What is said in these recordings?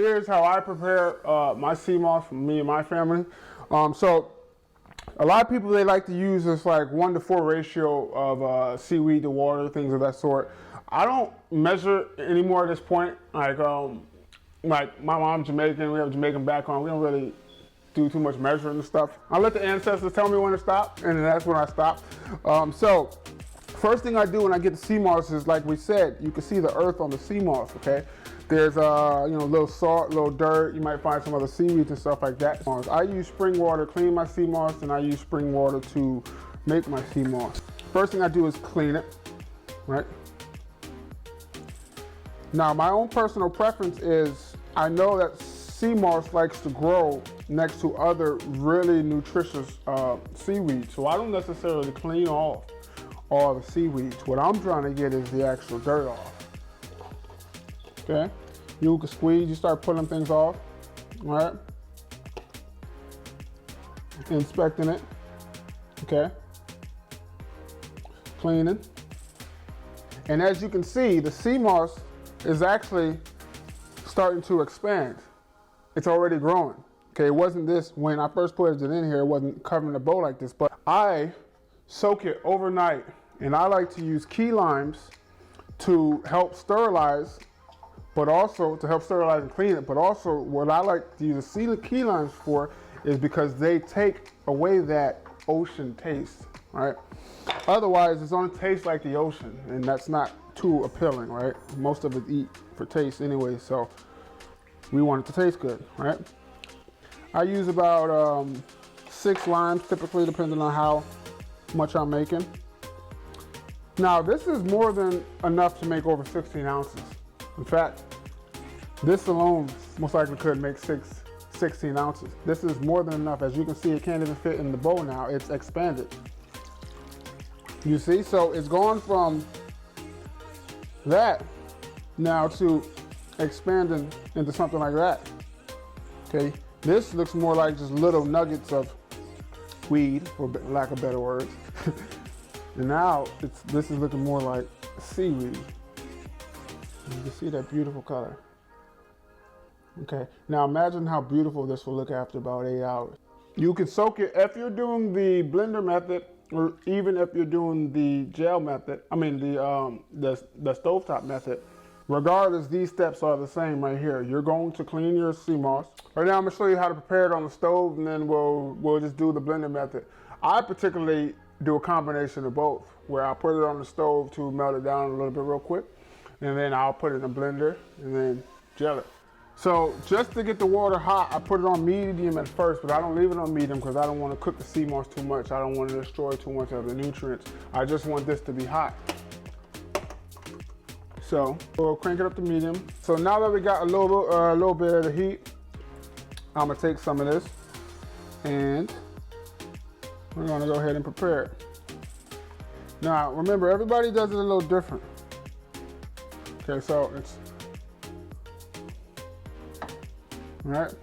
here's how I prepare my sea moss for me and my family. So a lot of people, they like to use this like 1-to-4 ratio of seaweed to water, things of that sort. I don't measure anymore at this point. Like my mom's Jamaican, we have a Jamaican background. We don't really do too much measuring and stuff. I let the ancestors tell me when to stop, and then that's when I stop. So first thing I do when I get the sea moss is, like we said, you can see the earth on the sea moss, okay? There's a little salt, little dirt. You might find some other seaweeds and stuff like that. I use spring water to clean my sea moss, and I use spring water to make my sea moss. First thing I do is clean it, right? Now, my own personal preference is, I know that sea moss likes to grow next to other really nutritious seaweed, so I don't necessarily clean off all the seaweeds. What I'm trying to get is the actual dirt off. Okay, you can squeeze, you start pulling things off, all right? Inspecting it, okay? Cleaning. And as you can see, the sea moss is actually starting to expand. It's already growing. Okay, it wasn't this, when I first put it in here, it wasn't covering the bowl like this, but I soak it overnight, and I like to use key limes to help sterilize, but also to help sterilize and clean it. But also what I like to use the key limes for is because they take away that ocean taste, right? Otherwise, it's gonna taste like the ocean, and that's not too appealing, right? Most of us eat for taste anyway, so we want it to taste good, right? I use about 6 limes typically, depending on how much I'm making. Now, this is more than enough to make over 16 ounces. In fact, this alone most likely could make 16 ounces. This is more than enough. As you can see, it can't even fit in the bowl now. It's expanded. You see, so it's gone from that now to expanding into something like that. Okay, this looks more like just little nuggets of weed, for lack of better words. And now this is looking more like seaweed. You can see that beautiful color. Okay, now imagine how beautiful this will look after about 8 hours. You can soak it if you're doing the blender method, or even if you're doing the gel method. I mean the stovetop method. Regardless, these steps are the same right here. You're going to clean your sea moss. Right now, I'm gonna show you how to prepare it on the stove, and then we'll just do the blender method. I particularly do a combination of both, where I put it on the stove to melt it down a little bit real quick, and then I'll put it in a blender and then gel it. So just to get the water hot, I put it on medium at first, but I don't leave it on medium because I don't want to cook the sea moss too much. I don't want to destroy too much of the nutrients. I just want this to be hot. So we'll crank it up to medium. So now that we got a little bit of the heat, I'm gonna take some of this and we're gonna go ahead and prepare it. Now remember, everybody does it a little different. Okay, so it's all right.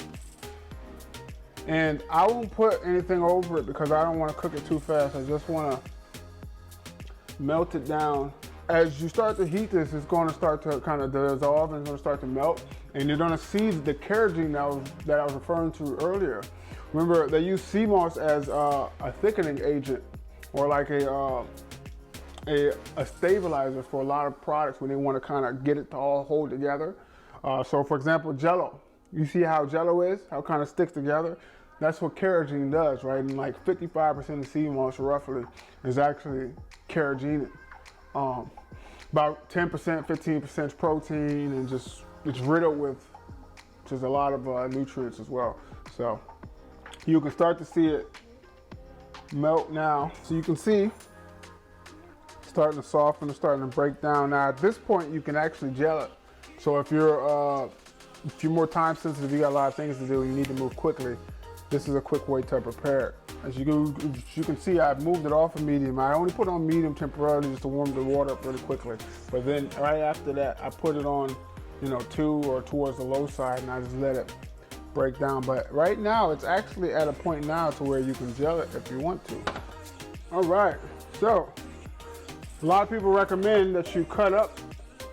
And I won't put anything over it because I don't want to cook it too fast. I just want to melt it down. As you start to heat this, it's going to start to kind of dissolve and it's going to start to melt. And you're going to see the carrageenan that I was referring to earlier. Remember, they use sea moss as a thickening agent, or like a stabilizer for a lot of products when they want to kind of get it to all hold together. So for example, Jell-O. You see how Jell-O is, how it kind of sticks together? That's what carrageenan does, right? And like 55% of sea moss roughly is actually carrageenan. About 10%, 15% protein, and just it's riddled with just a lot of nutrients as well. So you can start to see it melt now. So you can see starting to soften and starting to break down. Now at this point, you can actually gel it. So if you're more time sensitive, you got a lot of things to do, you need to move quickly, this is a quick way to prepare it. As you can see, I've moved it off of medium. I only put it on medium temporarily just to warm the water up really quickly. But then right after that, I put it on, 2 or towards the low side, and I just let it break down. But right now, it's actually at a point now to where you can gel it if you want to. All right, so a lot of people recommend that you cut up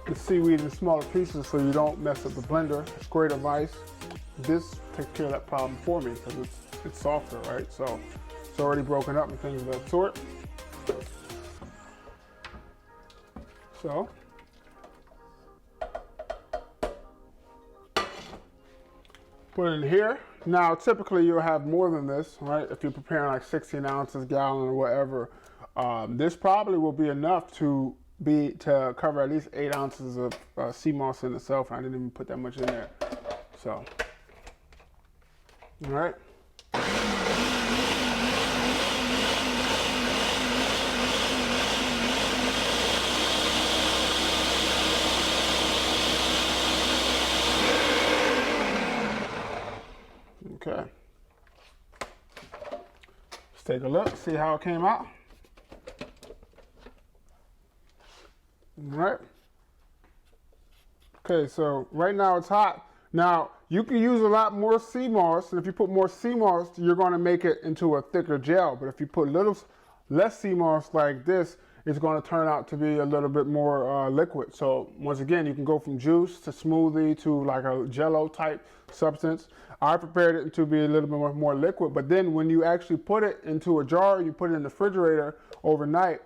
the seaweed in smaller pieces so you don't mess up the blender. It's great advice. This takes care of that problem for me because it's softer, right? So it's already broken up and things of that sort. So put it in here. Now, typically you'll have more than this, right? If you're preparing like 16 ounces, gallon, or whatever, this probably will be enough to cover at least 8 ounces of sea moss in itself. I didn't even put that much in there. So, all right. Okay. Let's take a look, see how it came out. All right. Okay, so right now it's hot. Now, you can use a lot more sea moss, and if you put more sea moss, you're going to make it into a thicker gel. But if you put less sea moss like this, it's going to turn out to be a little bit more liquid. So once again, you can go from juice to smoothie to like a jello type substance. I prepared it to be a little bit more liquid, but then when you actually put it into a jar, you put it in the refrigerator overnight,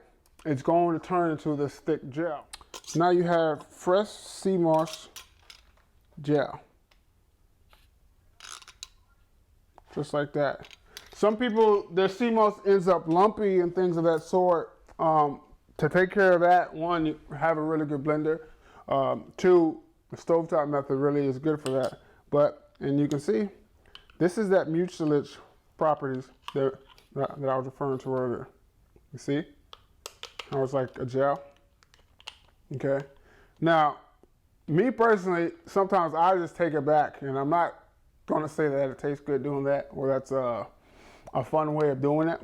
it's going to turn into this thick gel. Now you have fresh sea moss gel. Just like that. Some people, their sea moss ends up lumpy and things of that sort. To take care of that, one, you have a really good blender. Two, the stovetop method really is good for that. And you can see, this is that mucilage properties that I was referring to earlier. You see how it's like a gel? Okay. Now, me personally, sometimes I just take it back, and I'm not going to say that it tastes good doing that, or that's a fun way of doing it.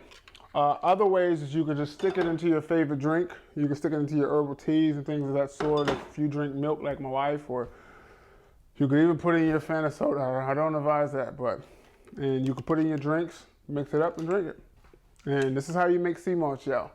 Other ways is you could just stick it into your favorite drink. You can stick it into your herbal teas and things of that sort. If you drink milk like my wife, or you could even put it in your Fanta soda. I don't advise that, and you could put it in your drinks, mix it up and drink it. And this is how you make sea moss gel.